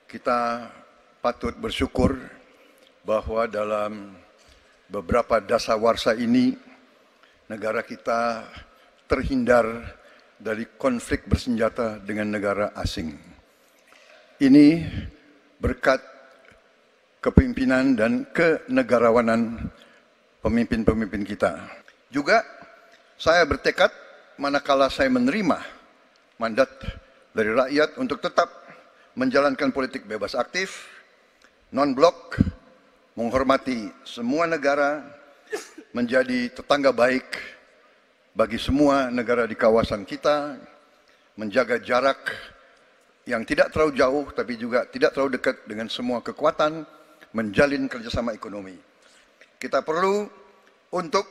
Kita patut bersyukur bahwa dalam beberapa dasawarsa ini negara kita terhindar dari konflik bersenjata dengan negara asing. Ini berkat kepemimpinan dan kenegarawanan pemimpin-pemimpin kita. Juga saya bertekad manakala saya menerima mandat dari rakyat untuk tetap menjalankan politik bebas aktif, non-blok, menghormati semua negara, menjadi tetangga baik bagi semua negara di kawasan kita, menjaga jarak yang tidak terlalu jauh tapi juga tidak terlalu dekat dengan semua kekuatan, menjalin kerjasama ekonomi. Kita perlu untuk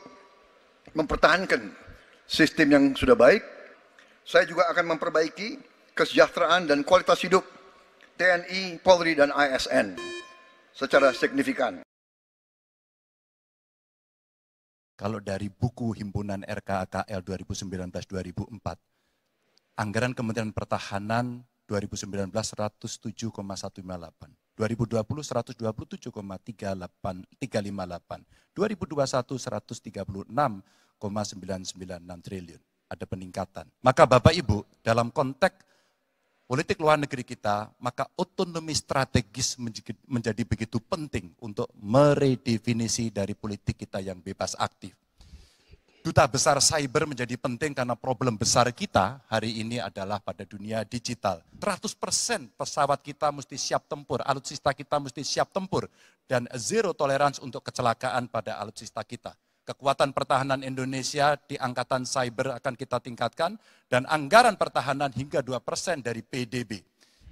mempertahankan sistem yang sudah baik. Saya juga akan memperbaiki kesejahteraan dan kualitas hidup TNI, Polri, dan ASN secara signifikan. Kalau dari buku Himpunan RKKL 2019-2004, anggaran Kementerian Pertahanan 2019 107,158, 2020 127,358, 2021 136,996 triliun. Ada peningkatan. Maka Bapak Ibu, dalam konteks politik luar negeri kita, maka otonomi strategis menjadi begitu penting untuk meredefinisi dari politik kita yang bebas aktif. Duta besar cyber menjadi penting karena problem besar kita hari ini adalah pada dunia digital. 100% pesawat kita mesti siap tempur, alutsista kita mesti siap tempur, dan zero tolerance untuk kecelakaan pada alutsista kita. Kekuatan pertahanan Indonesia di angkatan cyber akan kita tingkatkan, dan anggaran pertahanan hingga 2% dari PDB.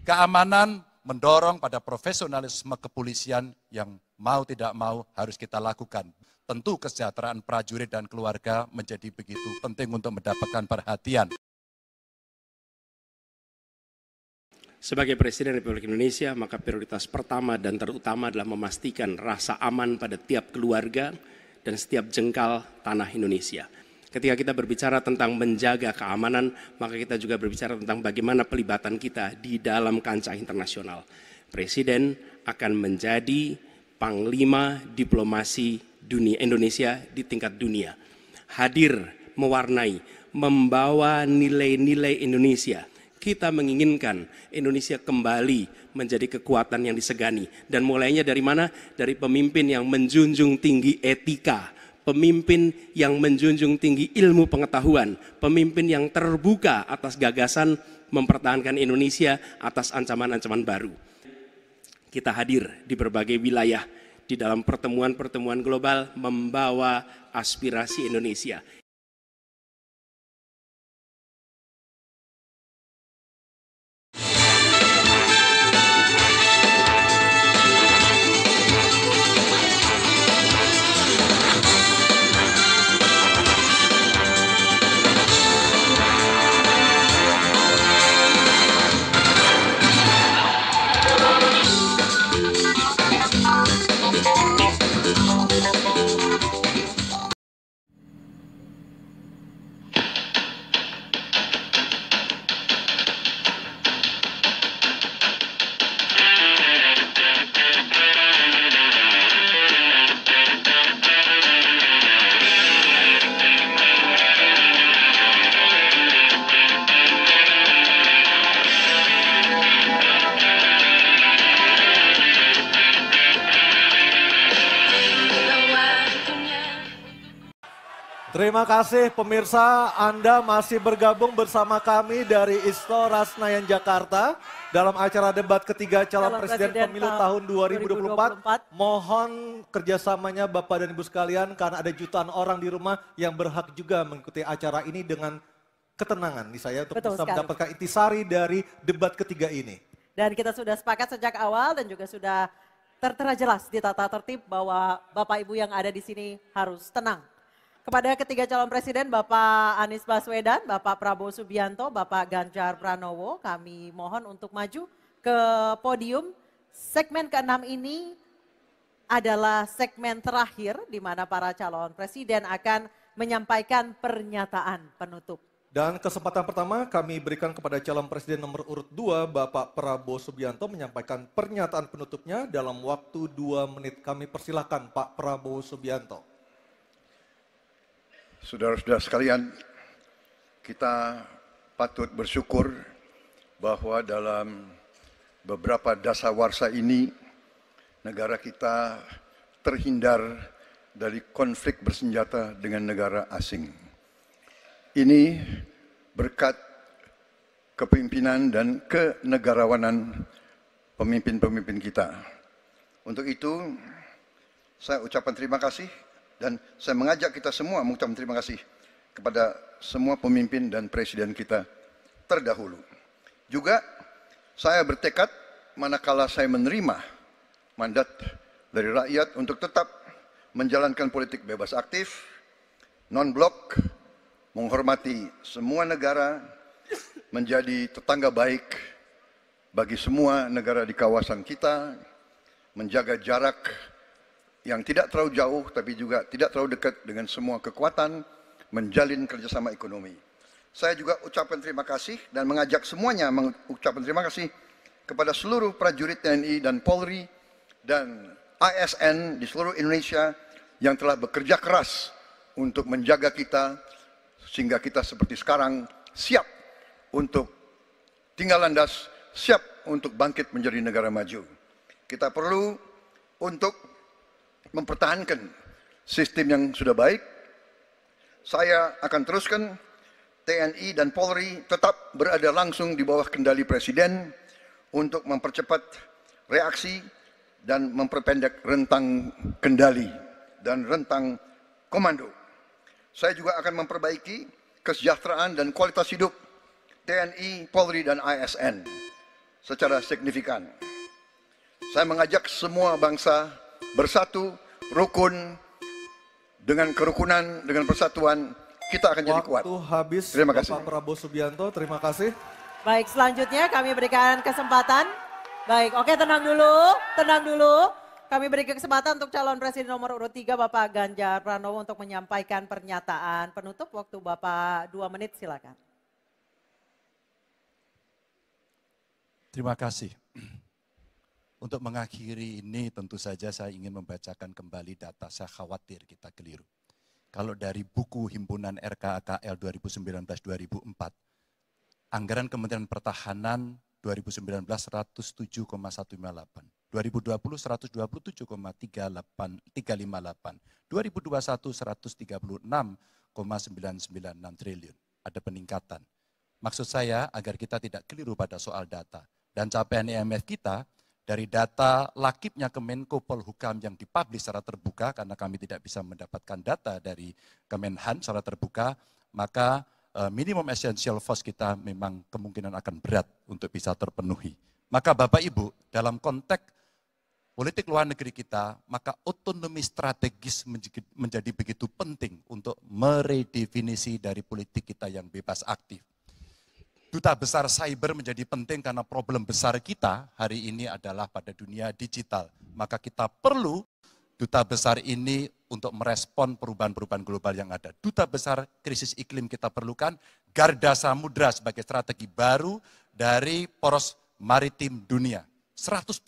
Keamanan mendorong pada profesionalisme kepolisian yang mau tidak mau harus kita lakukan. Tentu kesejahteraan prajurit dan keluarga menjadi begitu penting untuk mendapatkan perhatian. Sebagai Presiden Republik Indonesia, maka prioritas pertama dan terutama adalah memastikan rasa aman pada tiap keluarga dan setiap jengkal tanah Indonesia. Ketika kita berbicara tentang menjaga keamanan, maka kita juga berbicara tentang bagaimana pelibatan kita di dalam kancah internasional. Presiden akan menjadi panglima diplomasi dunia Indonesia di tingkat dunia. Hadir, mewarnai, membawa nilai-nilai Indonesia. Kita menginginkan Indonesia kembali menjadi kekuatan yang disegani. Dan mulainya dari mana? Dari pemimpin yang menjunjung tinggi etika, pemimpin yang menjunjung tinggi ilmu pengetahuan, pemimpin yang terbuka atas gagasan mempertahankan Indonesia atas ancaman-ancaman baru. Kita hadir di berbagai wilayah di dalam pertemuan-pertemuan global membawa aspirasi Indonesia. Terima kasih pemirsa, Anda masih bergabung bersama kami dari Istora Senayan Jakarta dalam acara debat ketiga calon presiden pemilu tahun 2024. Mohon kerjasamanya Bapak dan Ibu sekalian karena ada jutaan orang di rumah yang berhak juga mengikuti acara ini dengan ketenangan nih saya untuk bisa mendapatkan intisari dari debat ketiga ini. Dan kita sudah sepakat sejak awal dan juga sudah tertera jelas di tata tertib bahwa Bapak Ibu yang ada di sini harus tenang. Kepada ketiga calon presiden, Bapak Anies Baswedan, Bapak Prabowo Subianto, Bapak Ganjar Pranowo, kami mohon untuk maju ke podium. Segmen ke-6 ini adalah segmen terakhir di mana para calon presiden akan menyampaikan pernyataan penutup. Dan kesempatan pertama kami berikan kepada calon presiden nomor urut 2, Bapak Prabowo Subianto menyampaikan pernyataan penutupnya dalam waktu 2 menit. Kami persilakan Pak Prabowo Subianto. Saudara-saudara sekalian, kita patut bersyukur bahwa dalam beberapa dasawarsa ini negara kita terhindar dari konflik bersenjata dengan negara asing. Ini berkat kepemimpinan dan kenegarawanan pemimpin-pemimpin kita. Untuk itu, saya ucapkan terima kasih dan saya mengajak kita semua mengucapkan terima kasih kepada semua pemimpin dan presiden kita terdahulu. Juga saya bertekad manakala saya menerima mandat dari rakyat untuk tetap menjalankan politik bebas aktif, non-blok, menghormati semua negara, menjadi tetangga baik bagi semua negara di kawasan kita, menjaga jarak yang tidak terlalu jauh tapi juga tidak terlalu dekat dengan semua kekuatan, menjalin kerjasama ekonomi. Saya juga ucapkan terima kasih dan mengajak semuanya mengucapkan terima kasih kepada seluruh prajurit TNI dan Polri dan ASN di seluruh Indonesia yang telah bekerja keras untuk menjaga kita sehingga kita seperti sekarang siap untuk tinggal landas, siap untuk bangkit menjadi negara maju. Kita perlu untuk mempertahankan sistem yang sudah baik. Saya akan teruskan TNI dan Polri tetap berada langsung di bawah kendali Presiden untuk mempercepat reaksi dan memperpendek rentang kendali dan rentang komando. Saya juga akan memperbaiki kesejahteraan dan kualitas hidup TNI, Polri, dan ASN secara signifikan. Saya mengajak semua bangsa bersatu, rukun, dengan kerukunan, dengan persatuan, kita akan jadi kuat. Waktu habis, terima kasih. Bapak Prabowo Subianto, terima kasih. Baik, selanjutnya kami berikan kesempatan. Baik, oke, tenang dulu. Kami beri kesempatan untuk calon presiden nomor urut 3 Bapak Ganjar Pranowo untuk menyampaikan pernyataan penutup. Waktu Bapak 2 menit, silakan. Terima kasih. Untuk mengakhiri ini tentu saja saya ingin membacakan kembali data, saya khawatir kita keliru. Kalau dari buku Himpunan RKKL 2019-2004, anggaran Kementerian Pertahanan 2019 107,158, 2020 127,358, 2021 136,996 triliun. Ada peningkatan. Maksud saya agar kita tidak keliru pada soal data. Dan capaian IMF kita dari data lakibnya Kemenko Polhukam yang dipublish secara terbuka, karena kami tidak bisa mendapatkan data dari Kemenhan secara terbuka, maka minimum essential force kita memang kemungkinan akan berat untuk bisa terpenuhi. Maka Bapak Ibu, dalam konteks politik luar negeri kita, maka otonomi strategis menjadi begitu penting untuk meredefinisi dari politik kita yang bebas aktif. Duta besar cyber menjadi penting karena problem besar kita hari ini adalah pada dunia digital. Maka kita perlu duta besar ini untuk merespon perubahan-perubahan global yang ada. Duta besar krisis iklim kita perlukan, garda samudra sebagai strategi baru dari poros maritim dunia. 100%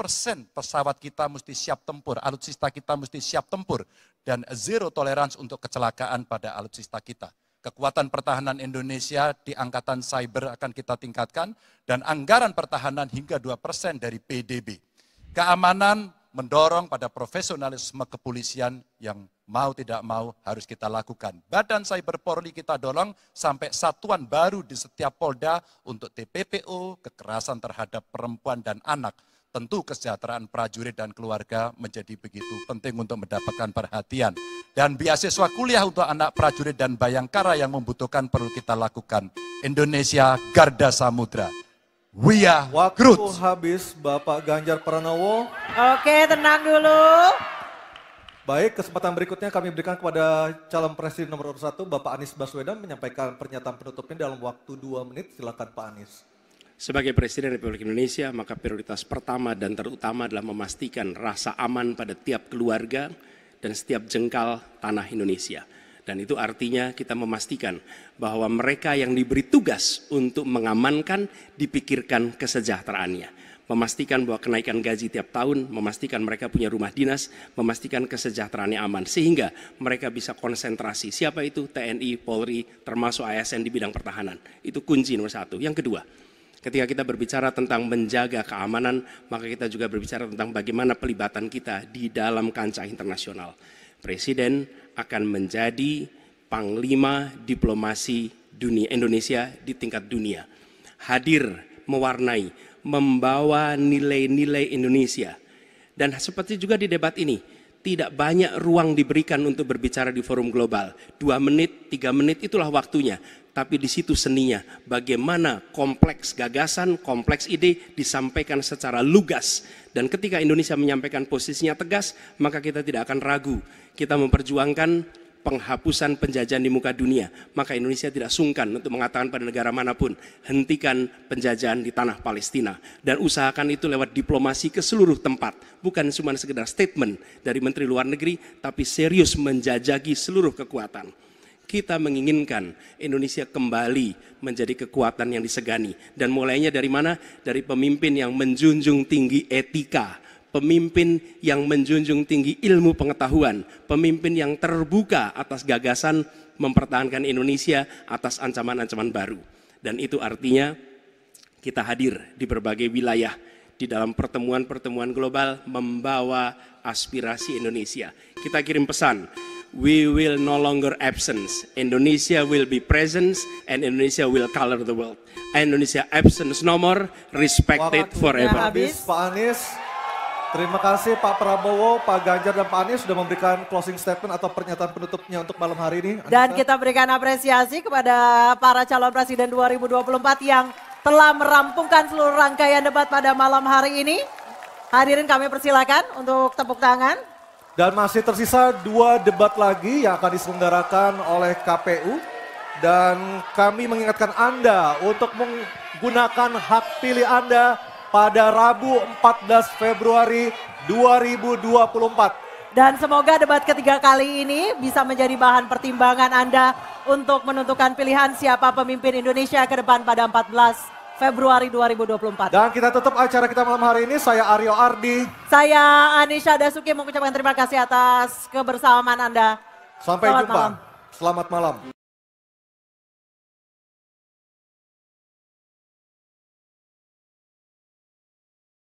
pesawat kita mesti siap tempur, alutsista kita mesti siap tempur, dan zero tolerance untuk kecelakaan pada alutsista kita. Kekuatan pertahanan Indonesia di angkatan cyber akan kita tingkatkan, dan anggaran pertahanan hingga 2% dari PDB. Keamanan mendorong pada profesionalisme kepolisian yang mau tidak mau harus kita lakukan. Badan Cyber Polri kita dorong sampai satuan baru di setiap Polda untuk TPPO, kekerasan terhadap perempuan dan anak. Tentu kesejahteraan prajurit dan keluarga menjadi begitu penting untuk mendapatkan perhatian. Dan beasiswa kuliah untuk anak prajurit dan bayangkara yang membutuhkan perlu kita lakukan. Indonesia Garda Samudra. We are Waktu Groot. habis, Bapak Ganjar Pranowo. Oke, tenang dulu. Baik, kesempatan berikutnya kami berikan kepada calon presiden nomor 1, Bapak Anies Baswedan, menyampaikan pernyataan penutupnya dalam waktu 2 menit. Silakan Pak Anies. Sebagai Presiden Republik Indonesia, maka prioritas pertama dan terutama adalah memastikan rasa aman pada tiap keluarga dan setiap jengkal tanah Indonesia. Dan itu artinya kita memastikan bahwa mereka yang diberi tugas untuk mengamankan dipikirkan kesejahteraannya. Memastikan bahwa kenaikan gaji tiap tahun, memastikan mereka punya rumah dinas, memastikan kesejahteraannya aman. Sehingga mereka bisa konsentrasi. Siapa itu? TNI, Polri, termasuk ASN di bidang pertahanan. Itu kunci nomor satu. Yang kedua, ketika kita berbicara tentang menjaga keamanan, maka kita juga berbicara tentang bagaimana pelibatan kita di dalam kancah internasional. Presiden akan menjadi panglima diplomasi dunia Indonesia di tingkat dunia. Hadir, mewarnai, membawa nilai-nilai Indonesia. Dan seperti juga di debat ini, tidak banyak ruang diberikan untuk berbicara di forum global. 2 menit, 3 menit itulah waktunya. Tapi di situ seninya, bagaimana kompleks gagasan, kompleks ide disampaikan secara lugas. Dan ketika Indonesia menyampaikan posisinya tegas, maka kita tidak akan ragu. Kita memperjuangkan penghapusan penjajahan di muka dunia. Maka Indonesia tidak sungkan untuk mengatakan pada negara manapun, hentikan penjajahan di tanah Palestina. Dan usahakan itu lewat diplomasi ke seluruh tempat. Bukan cuma sekedar statement dari Menteri Luar Negeri, tapi serius menjajaki seluruh kekuatan. Kita menginginkan Indonesia kembali menjadi kekuatan yang disegani. Dan mulainya dari mana? Dari pemimpin yang menjunjung tinggi etika, pemimpin yang menjunjung tinggi ilmu pengetahuan, pemimpin yang terbuka atas gagasan mempertahankan Indonesia atas ancaman-ancaman baru. Dan itu artinya kita hadir di berbagai wilayah di dalam pertemuan-pertemuan global membawa aspirasi Indonesia. Kita kirim pesan, we will no longer absence. Indonesia will be presence and Indonesia will color the world. Indonesia absence no more, respected forever. Habis Pak Anies. Terima kasih Pak Prabowo, Pak Ganjar dan Pak Anies sudah memberikan closing statement atau pernyataan penutupnya untuk malam hari ini. Dan kita berikan apresiasi kepada para calon presiden 2024 yang telah merampungkan seluruh rangkaian debat pada malam hari ini. Hadirin kami persilakan untuk tepuk tangan. Dan masih tersisa 2 debat lagi yang akan diselenggarakan oleh KPU. Dan kami mengingatkan Anda untuk menggunakan hak pilih Anda pada Rabu 14 Februari 2024. Dan semoga debat ketiga kali ini bisa menjadi bahan pertimbangan Anda untuk menentukan pilihan siapa pemimpin Indonesia ke depan pada 14 Februari 2024. Dan kita tutup acara kita malam hari ini. Saya Aryo Ardi. Saya Anisha Dasuki mengucapkan terima kasih atas kebersamaan Anda. Sampai Selamat jumpa. malam. Selamat malam.